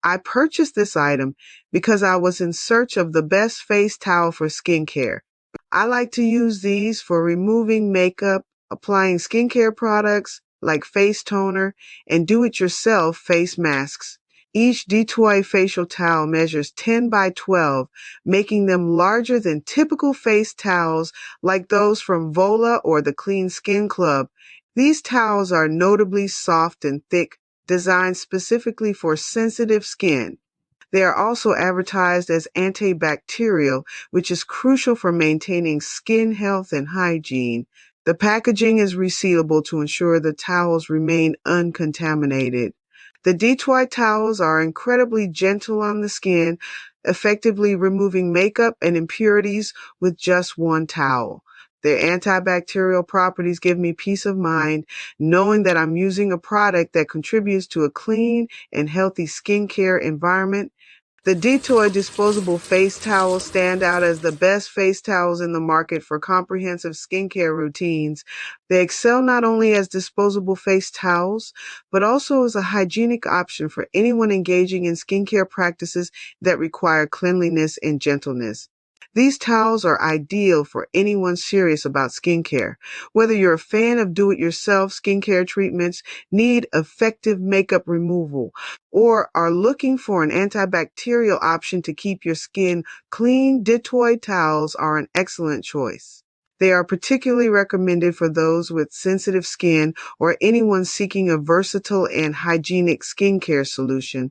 I purchased this item because I was in search of the best face towel for skincare. I like to use these for removing makeup, applying skincare products like face toner, and do-it-yourself face masks. Each Ditoi facial towel measures 10 by 12, making them larger than typical face towels like those from Vola or the Clean Skin Club. These towels are notably soft and thick, designed specifically for sensitive skin. They are also advertised as antibacterial, which is crucial for maintaining skin health and hygiene. The packaging is resealable to ensure the towels remain uncontaminated. The Ditoi towels are incredibly gentle on the skin, effectively removing makeup and impurities with just one towel. Their antibacterial properties give me peace of mind, knowing that I'm using a product that contributes to a clean and healthy skincare environment. The Ditoi disposable face towels stand out as the best face towels in the market for comprehensive skincare routines. They excel not only as disposable face towels, but also as a hygienic option for anyone engaging in skincare practices that require cleanliness and gentleness. These towels are ideal for anyone serious about skincare. Whether you're a fan of do-it-yourself skincare treatments, need effective makeup removal, or are looking for an antibacterial option to keep your skin clean, Ditoi towels are an excellent choice. They are particularly recommended for those with sensitive skin or anyone seeking a versatile and hygienic skincare solution.